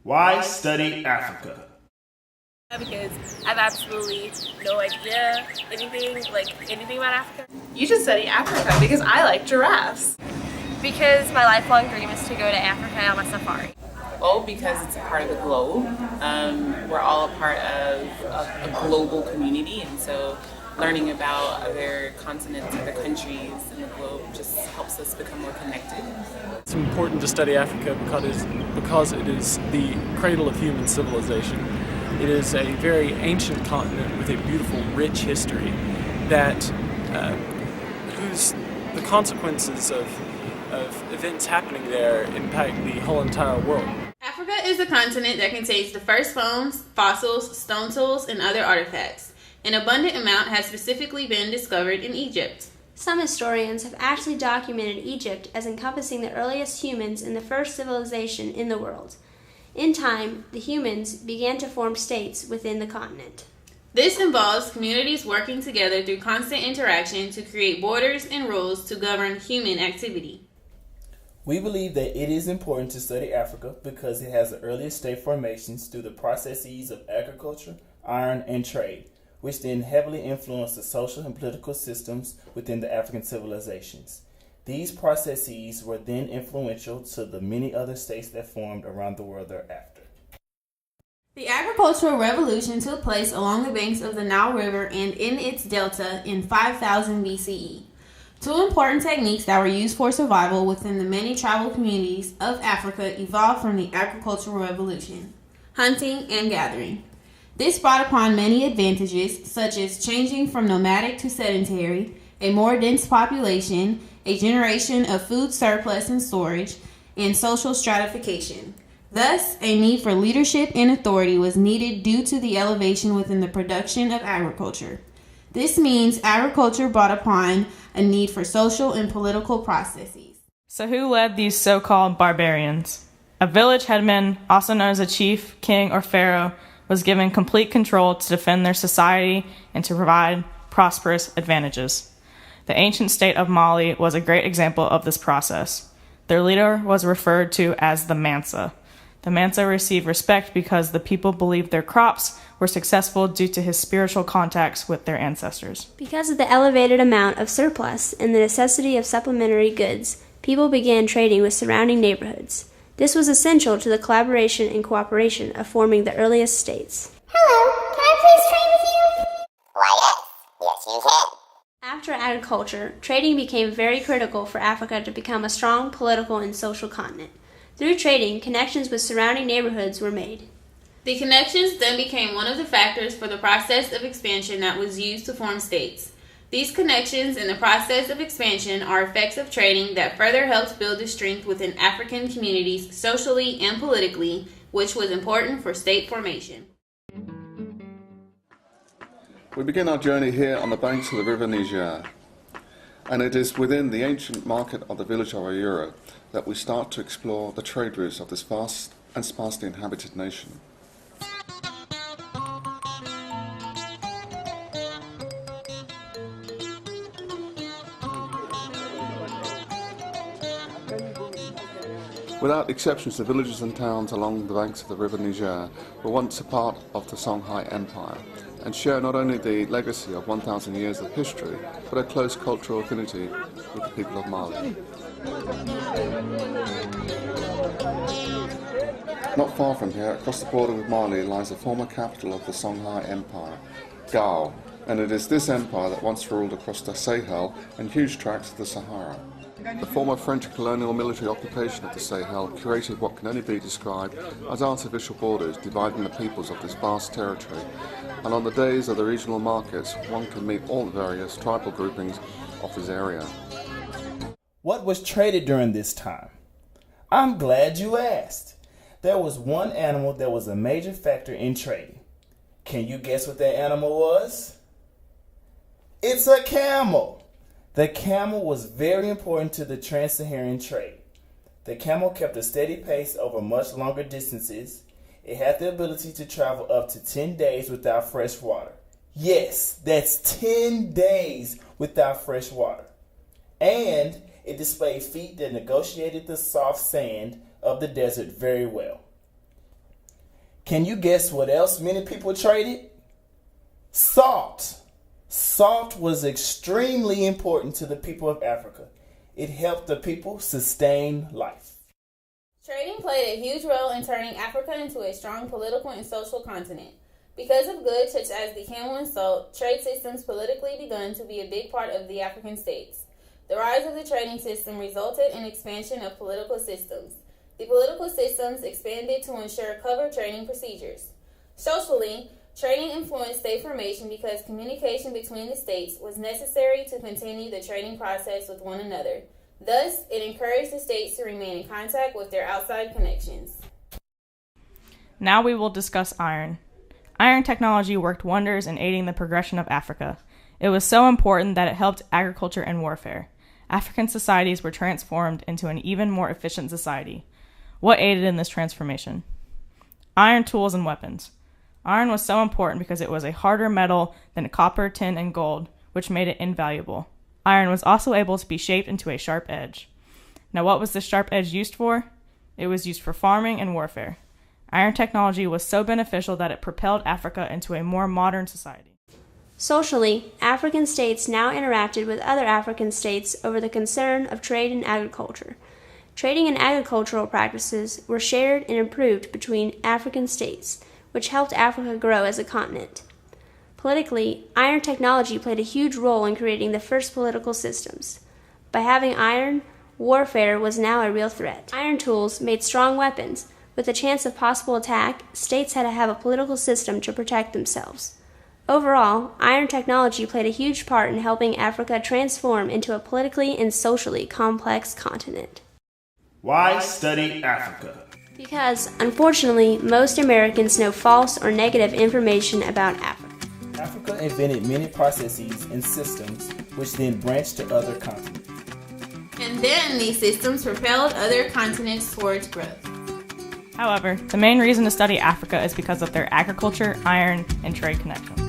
Why study Africa? Because I have absolutely no idea anything about Africa. You should study Africa because I like giraffes. Because my lifelong dream is to go to Africa on a safari. Well, because it's a part of the globe. We're all a part of a global community, and so learning about other continents, other countries in the globe just helps us become more connected. It's important to study Africa because it is the cradle of human civilization. It is a very ancient continent with a beautiful, rich history that whose the consequences of events happening there impact the whole entire world. Africa is a continent that contains the first bones, fossils, stone tools, and other artifacts. An abundant amount has specifically been discovered in Egypt. Some historians have actually documented Egypt as encompassing the earliest humans and the first civilization in the world. In time, the humans began to form states within the continent. This involves communities working together through constant interaction to create borders and rules to govern human activity. We believe that it is important to study Africa because it has the earliest state formations through the processes of agriculture, iron, and trade, which then heavily influenced the social and political systems within the African civilizations. These processes were then influential to the many other states that formed around the world thereafter. The agricultural revolution took place along the banks of the Nile River and in its delta in 5000 BCE. Two important techniques that were used for survival within the many tribal communities of Africa evolved from the agricultural revolution: hunting and gathering. This brought upon many advantages, such as changing from nomadic to sedentary, a more dense population, a generation of food surplus and storage, and social stratification. Thus, a need for leadership and authority was needed due to the elevation within the production of agriculture. This means agriculture brought upon a need for social and political processes. So who led these so-called barbarians? A village headman, also known as a chief, king, or pharaoh, was given complete control to defend their society and to provide prosperous advantages. The ancient state of Mali was a great example of this process. Their leader was referred to as the Mansa. The Mansa received respect because the people believed their crops were successful due to his spiritual contacts with their ancestors. Because of the elevated amount of surplus and the necessity of supplementary goods, people began trading with surrounding neighborhoods. This was essential to the collaboration and cooperation of forming the earliest states. Hello, can I please trade with you? Why, yes. Yes, you can. After agriculture, trading became very critical for Africa to become a strong political and social continent. Through trading, connections with surrounding neighborhoods were made. The connections then became one of the factors for the process of expansion that was used to form states. These connections in the process of expansion are effects of trading that further helped build the strength within African communities socially and politically, which was important for state formation. We begin our journey here on the banks of the river Niger, and it is within the ancient market of the village of Ayura that we start to explore the trade routes of this vast and sparsely inhabited nation. Without exceptions, the villages and towns along the banks of the river Niger were once a part of the Songhai Empire and share not only the legacy of 1,000 years of history, but a close cultural affinity with the people of Mali. Not far from here, across the border with Mali, lies the former capital of the Songhai Empire, Gao, and it is this empire that once ruled across the Sahel and huge tracts of the Sahara. The former French colonial military occupation of the Sahel created what can only be described as artificial borders dividing the peoples of this vast territory, and on the days of the regional markets one can meet all the various tribal groupings of this area. What was traded during this time? I'm glad you asked. There was one animal that was a major factor in trading. Can you guess what that animal was? It's a camel. The camel was very important to the trans-Saharan trade. The camel kept a steady pace over much longer distances. It had the ability to travel up to 10 days without fresh water. Yes, that's 10 days without fresh water. And it displayed feet that negotiated the soft sand of the desert very well. Can you guess what else many people traded? Salt. Salt was extremely important to the people of Africa. It helped the people sustain life. Trading played a huge role in turning Africa into a strong political and social continent. Because of goods such as the camel and salt, trade systems politically begun to be a big part of the African states. The rise of the trading system resulted in expansion of political systems. The political systems expanded to ensure covert trading procedures. Socially, trading influenced state formation because communication between the states was necessary to continue the trading process with one another. Thus, it encouraged the states to remain in contact with their outside connections. Now we will discuss iron. Iron technology worked wonders in aiding the progression of Africa. It was so important that it helped agriculture and warfare. African societies were transformed into an even more efficient society. What aided in this transformation? Iron tools and weapons. Iron was so important because it was a harder metal than copper, tin, and gold, which made it invaluable. Iron was also able to be shaped into a sharp edge. Now, what was this sharp edge used for? It was used for farming and warfare. Iron technology was so beneficial that it propelled Africa into a more modern society. Socially, African states now interacted with other African states over the concern of trade and agriculture. Trading and agricultural practices were shared and improved between African states, which helped Africa grow as a continent. Politically, iron technology played a huge role in creating the first political systems. By having iron, warfare was now a real threat. Iron tools made strong weapons. With the chance of possible attack, states had to have a political system to protect themselves. Overall, iron technology played a huge part in helping Africa transform into a politically and socially complex continent. Why study Africa? Because, unfortunately, most Americans know false or negative information about Africa. Africa invented many processes and systems which then branched to other continents. And then these systems propelled other continents towards growth. However, the main reason to study Africa is because of their agriculture, iron, and trade connections.